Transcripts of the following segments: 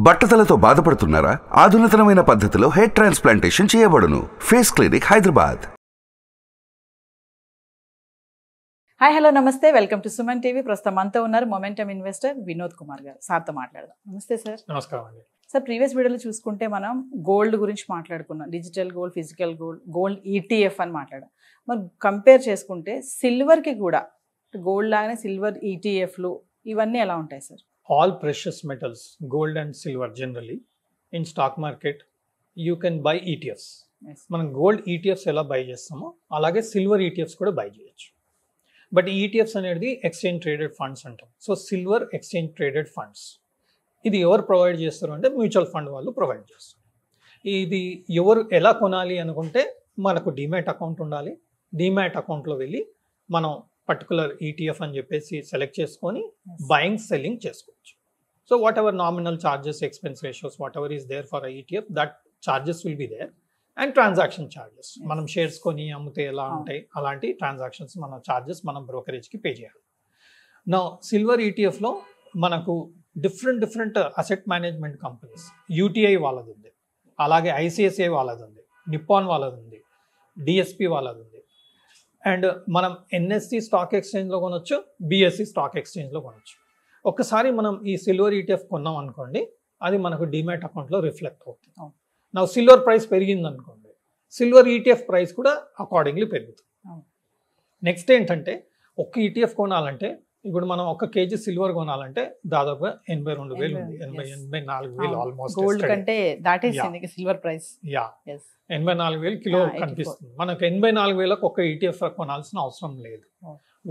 బట్టతలతో బాధపడుతున్నారా? ఆధునితనమైన పద్ధతిలో hair transplantation చేయబడును. Face clinic Hyderabad. Hi hello నమస్తే, వెల్కమ్ టు సుమన్ టీవీ. ప్రస్తుతం మనతో ఉన్నారు మొమెంటమ్ ఇన్వెస్టర్ వినోద్ కుమార్ గారు. సార్తో మాట్లాడదాం. నమస్తే సార్. నమస్కారం అండి. సార్, ప్రీవియస్ వీడియోలో చూసుకుంటే మనం గోల్డ్ గురించి మాట్లాడుకున్నాం. Digital gold, physical gold, gold ETF అని మాట్లాడాం. మరి కంపేర్ చేసుకుంటే సిల్వర్కి కూడా గోల్డ్ లాగానే సిల్వర్ ఈటీఎఫ్లు ఇవన్నీ ఎలా ఉంటాయి sir? All precious metals, gold and silver generally, in stock market, you can buy ETFs. Yes. మనం గోల్డ్ ఈటీఎఫ్స్ ఎలా బై చేస్తామో అలాగే సిల్వర్ ఈటీఎఫ్స్ కూడా బై చేయొచ్చు. బట్ ఈటీఎఫ్స్ అనేది ఎక్స్చేంజ్ ట్రేడెడ్ ఫండ్స్ అంటాం. So silver exchange traded funds ఇది ఎవరు ప్రొవైడ్ చేస్తారు అంటే మ్యూచువల్ ఫండ్ వాళ్ళు ప్రొవైడ్ చేస్తారు. ఇది ఎవరు ఎలా కొనాలి అనుకుంటే మనకు డిమ్యాట్ అకౌంట్ ఉండాలి. డిమ్యాట్ అకౌంట్లో వెళ్ళి మనం పర్టికులర్ ఈటీఎఫ్ అని చెప్పేసి సెలెక్ట్ చేసుకొని బయింగ్ సెల్లింగ్ చేసుకోవచ్చు. So whatever nominal charges, expense ratios, whatever is there for ETF, that charges will be there. And transaction charges, మనం షేర్స్ కొని అమ్మితే ఎలా ఉంటాయి అలాంటి ట్రాన్సాక్షన్స్ మన చార్జెస్ మనం బ్రోకరేజ్కి పే చేయాలి. నా సిల్వర్ ఈటీఎఫ్లో మనకు different asset management companies, UTI వాళ్ళది ఉంది, అలాగే ఐసిఐసిఐ వాళ్ళది ఉంది, నిప్పాన్ వాళ్ళది ఉంది, డిఎస్పి వాళ్ళది ఉంది. అండ్ మనం ఎన్ఎస్సి స్టాక్ ఎక్స్చేంజ్లో కొనొచ్చు, బిఎస్సి స్టాక్ ఎక్స్చేంజ్లో కొనొచ్చు. ఒక్కసారి మనం ఈ సిల్వర్ ఈటీఎఫ్ కొన్నాం అనుకోండి, అది మనకు డిమ్యాట్ అకౌంట్లో రిఫ్లెక్ట్ అవుతుంది. నా సిల్వర్ ప్రైస్ పెరిగింది అనుకోండి, సిల్వర్ ఈటీఎఫ్ ప్రైస్ కూడా అకార్డింగ్లీ పెరుగుతుంది. నెక్స్ట్ ఏంటంటే ఒక్క ఈటీఎఫ్ కొనాలంటే, ఇప్పుడు మనం 1 కేజీ సిల్వర్ కొనాలంటే దాదాపుగా 82,000 ఉంది, 84,000 ఆల్మోస్ట్. గోల్డ్ కంటే దాటేసింది సిల్వర్ ప్రైస్. యా, 84,000 కిలో కనిపిస్తుంది. మనకు 84,000కు ఒక ఈటీఎఫ్ కొనాల్సిన అవసరం లేదు.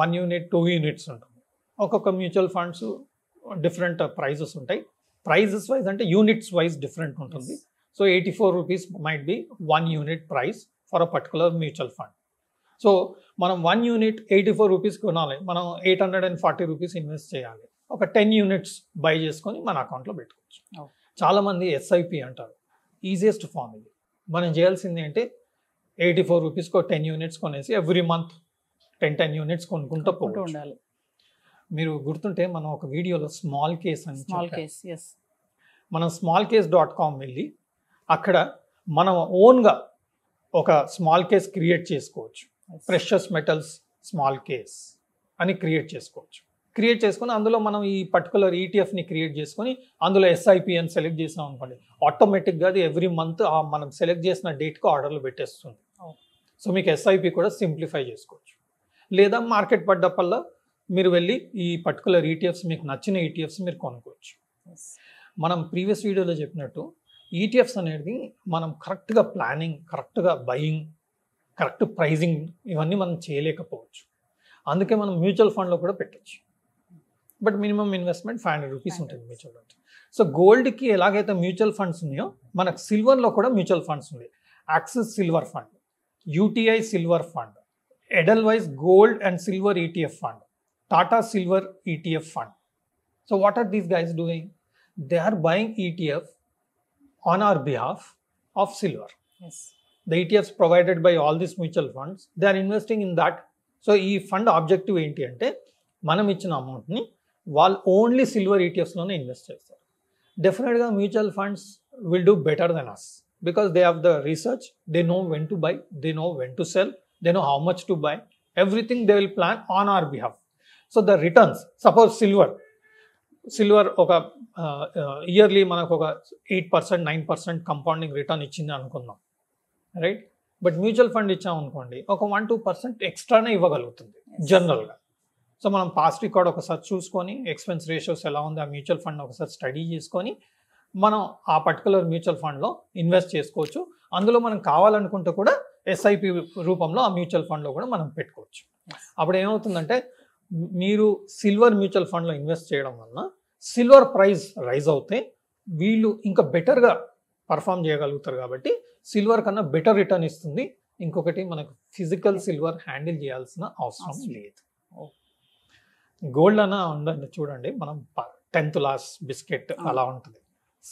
1 యూనిట్, 2 యూనిట్స్ ఉంటుంది. ఒక్కొక్క మ్యూచువల్ ఫండ్స్ డిఫరెంట్ ప్రైజెస్ ఉంటాయి. ప్రైజెస్ వైజ్ అంటే యూనిట్స్ వైజ్ డిఫరెంట్ ఉంటుంది. So 84 rupees might be 1 unit price for a particular mutual fund. So మనం 1 యూనిట్ 84 రూపీస్ కొనాలి, మనం 840 రూపీస్ ఇన్వెస్ట్ చేయాలి. ఒక 10 యూనిట్స్ బై చేసుకొని మన అకౌంట్లో పెట్టుకోవచ్చు. చాలామంది ఎస్ఐపి అంటారు, ఈజియెస్ట్ ఫామ్ ఇది. మనం చేయాల్సింది ఏంటి, 84 రూపీస్కి 10 యూనిట్స్ కొనేసి ఎవ్రీ మంత్ 10 యూనిట్స్ కొనుక్కుంటూ ఉండాలి. మీరు గుర్తుంటే మనం ఒక వీడియోలో స్మాల్ కేస్ అని మనం smallcase.com వెళ్ళి అక్కడ మనం ఓన్గా ఒక స్మాల్ కేస్ క్రియేట్ చేసుకోవచ్చు. ప్రెషస్ మెటల్స్ స్మాల్ కేస్ అని క్రియేట్ చేసుకోవచ్చు. క్రియేట్ చేసుకొని అందులో మనం ఈ పర్టికులర్ ఈటీఎఫ్ని క్రియేట్ చేసుకొని అందులో ఎస్ఐపి అని సెలెక్ట్ చేసాం అనుకోండి, ఆటోమేటిక్గా అది ఎవ్రీ మంత్ మనం సెలెక్ట్ చేసిన డేట్కి ఆర్డర్లు పెట్టేస్తుంది. సో మీకు ఎస్ఐపి కూడా సింప్లిఫై చేసుకోవచ్చు. లేదా మార్కెట్ పడ్డప్పల్లా మీరు వెళ్ళి ఈ పర్టికులర్ ఈటీఎఫ్స్, మీకు నచ్చిన ఈటీఎఫ్స్ మీరు కొనుక్కోవచ్చు. మనం ప్రీవియస్ వీడియోలో చెప్పినట్టు ఈటీఎఫ్స్ అనేది మనం కరెక్ట్గా ప్లానింగ్, కరెక్ట్గా బయింగ్, కరెక్ట్ ప్రైజింగ్ ఇవన్నీ మనం చేయలేకపోవచ్చు. అందుకే మనం మ్యూచువల్ ఫండ్లో కూడా పెట్టచ్చు. బట్ మినిమం ఇన్వెస్ట్మెంట్ 500 రూపీస్ ఉంటుంది మ్యూచువల్ ఫండ్. సో గోల్డ్కి ఎలాగైతే మ్యూచువల్ ఫండ్స్ ఉన్నాయో మనకు సిల్వర్లో కూడా మ్యూచువల్ ఫండ్స్ ఉన్నాయి. Axis silver fund, UTI silver fund, Edelweiss gold and silver ETF fund, Tata silver ETF fund. So what are these guys doing? They are buying ETF on our behalf of silver. Yes. The ETFs provided by all these mutual funds, they are investing in that. So ఈ fund objective ఏంటి అంటే మనం ఇచ్చిన అమౌంట్ని వాళ్ళు only silver ఈటీఎఫ్స్లోనే invest చేస్తారు. డెఫినెట్గా mutual funds will do better than us because they have the research, they know when to buy, they know when to sell, they know how much to buy, everything they will plan on our behalf. So the returns, suppose silver ఒక yearly మనకు ఒక 8%, 9% compounding return ఇచ్చింది అనుకుందాం, right? But mutual fund ఇచ్చాం అనుకోండి, ఒక 1-2% ఎక్స్ట్రానే ఇవ్వగలుగుతుంది జనరల్గా. So మనం పాస్ట్ రికార్డ్ ఒకసారి చూసుకొని, ఎక్స్పెన్స్ రేషియోస్ ఎలా ఉంది ఆ మ్యూచువల్ ఫండ్ ఒకసారి స్టడీ చేసుకొని మనం ఆ పర్టికులర్ మ్యూచువల్ ఫండ్లో ఇన్వెస్ట్ చేసుకోవచ్చు. అందులో మనం కావాలనుకుంటే కూడా ఎస్ఐపి రూపంలో ఆ మ్యూచువల్ ఫండ్లో కూడా మనం పెట్టుకోవచ్చు. అప్పుడు ఏమవుతుందంటే మీరు సిల్వర్ మ్యూచువల్ ఫండ్లో ఇన్వెస్ట్ చేయడం వలన సిల్వర్ ప్రైస్ రైజ్ అవుతే వీళ్ళు ఇంకా బెటర్గా పర్ఫామ్ చేయగలుగుతారు. కాబట్టి సిల్వర్ కన్నా బెటర్ రిటర్న్ ఇస్తుంది. ఇంకొకటి మనకు ఫిజికల్ సిల్వర్ హ్యాండిల్ చేయాల్సిన అవసరం లేదు. గోల్డ్ అన్న ఉందండి, చూడండి మనం 10th లాస్ బిస్కెట్ అలా ఉంటుంది.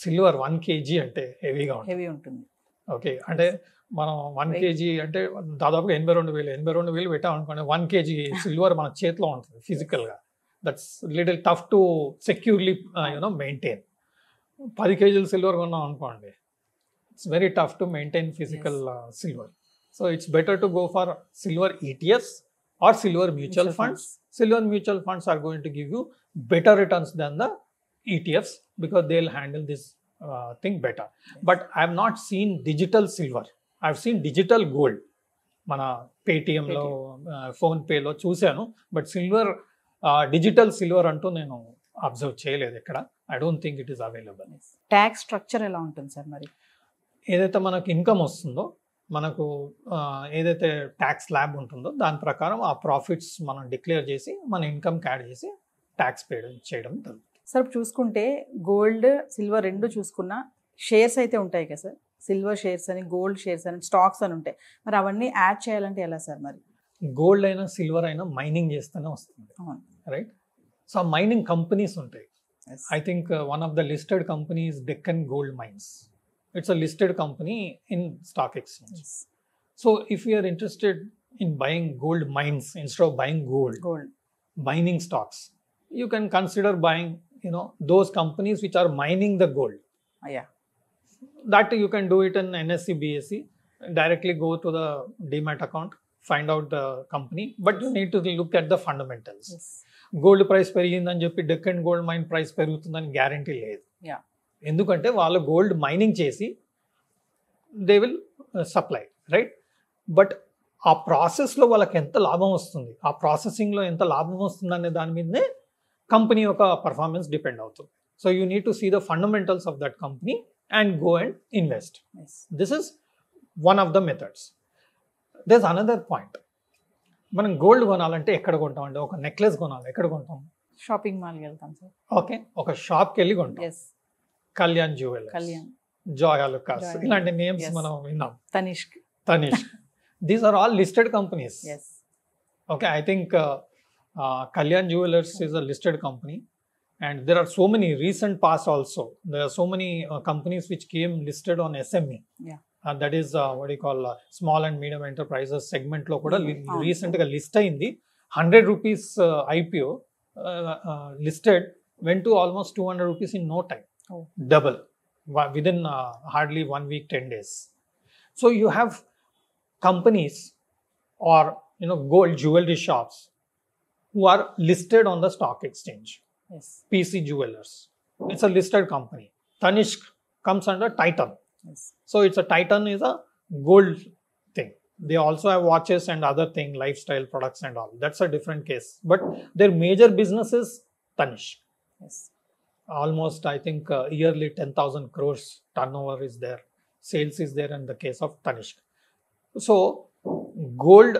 సిల్వర్ 1 kg అంటే హెవీ ఉంటుంది. ఓకే, అంటే మనం 1 kg అంటే దాదాపుగా 82,000 పెట్టాం అనుకోండి, 1 kg సిల్వర్ మన చేతిలో ఉంటుంది ఫిజికల్గా. That's little tough to securely maintain. 10 kg silver కొన్నాం అనుకోండి, it's very tough to maintain physical silver. So it's better to go for silver ETFs are silver mutual funds. Silver mutual funds are going to give you better returns than the ETFs because they'll handle this thing better. But I have not seen digital silver. I have seen digital gold. మన పేటిఎంలో ఫోన్పేలో చూశాను, but silver digital silver అంటూ నేను observe చేయలేదు ఇక్కడ. I don't think it is available. Tax structure ఎలా ఉంటుంది sir మరి? ఏదైతే మనకు ఇన్కమ్ వస్తుందో, మనకు ఏదైతే ట్యాక్స్ స్లాబ్ ఉంటుందో దాని ప్రకారం ఆ ప్రాఫిట్స్ మనం డిక్లేర్ చేసి మన ఇన్కమ్ యాడ్ చేసి ట్యాక్స్ పే చేయడం జరుగుతుంది. సార్ చూసుకుంటే గోల్డ్ సిల్వర్ రెండు చూసుకున్న షేర్స్ అయితే ఉంటాయి కదా సార్, సిల్వర్ షేర్స్ అని గోల్డ్ షేర్స్ అని స్టాక్స్ అని ఉంటాయి, మరి అవన్నీ యాడ్ చేయాలంటే ఎలా సార్ మరి? గోల్డ్ అయినా సిల్వర్ అయినా మైనింగ్ చేస్తేనే వస్తుంది, రైట్? సో ఆ మైనింగ్ కంపెనీస్ ఉంటాయి. I think one of the listed companies Deccan gold mines. It's a listed company in stock exchange. Yes. So if you are interested in buying gold mines instead of buying gold, mining stocks, you can consider buying, those companies which are mining the gold. Yeah. That you can do it in NSE, BSE, directly go to the Demat account, find out the company, but you need to look at the fundamentals. Yes. Gold price పెరిగిందని చెప్పి Deccan gold mine price పెరుగుతుందని guarantee లేదు. Yeah. ఎందుకంటే వాళ్ళు gold mining చేసి they will supply, right? But ఆ ప్రాసెస్లో వాళ్ళకి ఎంత లాభం వస్తుంది, ఆ ప్రాసెసింగ్లో ఎంత లాభం వస్తుంది అనే దాని మీదనే కంపెనీ యొక్క పర్ఫార్మెన్స్ డిపెండ్ అవుతుంది. So you need to see the fundamentals of that company and go and invest. This is one of the methods. This another point. మనం గోల్డ్ కొనాలంటే ఎక్కడ కొంటాం అంటే, ఒక నెక్లెస్ కొనాలి ఎక్కడ కొంటాం? షాపింగ్ మాల్కి వెళ్తాం సార్. ఓకే, ఒక షాప్కి వెళ్ళి కొంటాం. కళ్యాణ్ జ్యువెలర్స్, జాయ్ ఆలుకాస్, ఇలాంటి నేమ్స్ మనం విన్నాం. Tanishq. These are all listed companies. Okay, I think Kalyan jewellers is a listed company and there are so many recent past also. There are so many companies which came listed on SME. That is what you call small and medium enterprises segment లో కూడా recent గా list అయింది. 100 rupees IPO listed went to almost 200 rupees in no time. Double within hardly 1 week, 10 days. So you have companies or gold jewelry shops who are listed on the stock exchange. PC Jewelers, it's a listed company. Tanishq comes under Titan. So it's a Titan is a gold thing. They also have watches and other thing, lifestyle products and all. That's a different case, but their major business is Tanishq. Almost I think yearly 10,000 crores turnover is there, sales is there in the case of Tanishq. So gold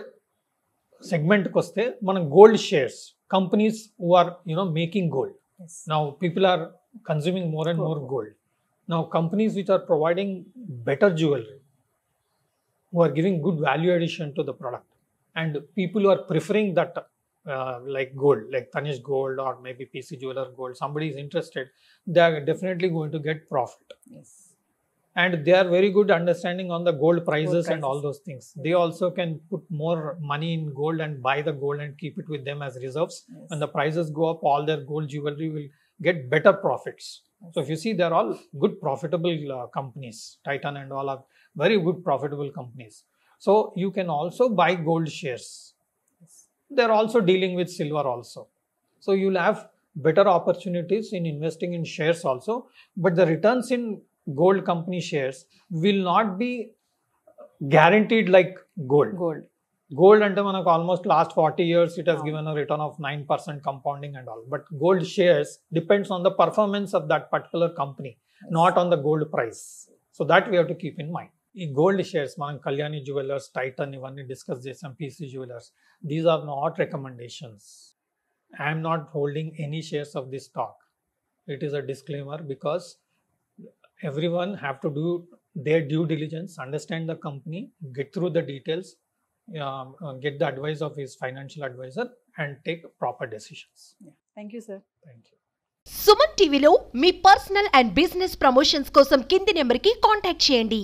segment koste mana gold shares, companies who are making gold. Now people are consuming more and more gold. Now companies which are providing better jewelry, who are giving good value addition to the product, and people who are preferring that like gold, like Tanishq gold or maybe PC Jeweler gold, somebody is interested, they are definitely going to get profit. And they are very good understanding on the gold prices and all those things. They also can put more money in gold and buy the gold and keep it with them as reserves. When the prices go up, all their gold jewelry will get better profits. So if you see, they are all good profitable companies. Titan and all are very good profitable companies. So you can also buy gold shares. They are also dealing with silver also. So you'll have better opportunities in investing in shares also. But the returns in gold company shares will not be guaranteed like gold. Gold ante manaku almost last 40 years it has given a return of 9% compounding and all. But gold shares depends on the performance of that particular company, not on the gold price. So that we have to keep in mind. ఈ gold shares మనం Kalyani jewellers, Titan ఇవన్నీ discuss చేసాం, PC jewellers, these are not recommendations. I'm not holding any shares of this stock. It is a disclaimer because everyone have to do their due diligence, understand the company, get through the details, get the advice of his financial advisor and take proper decisions. Thank you, sir. Thank you. Suman టీవీలో మీ personal and business promotions కోసం కింది నెంబర్కి contact చేయండి.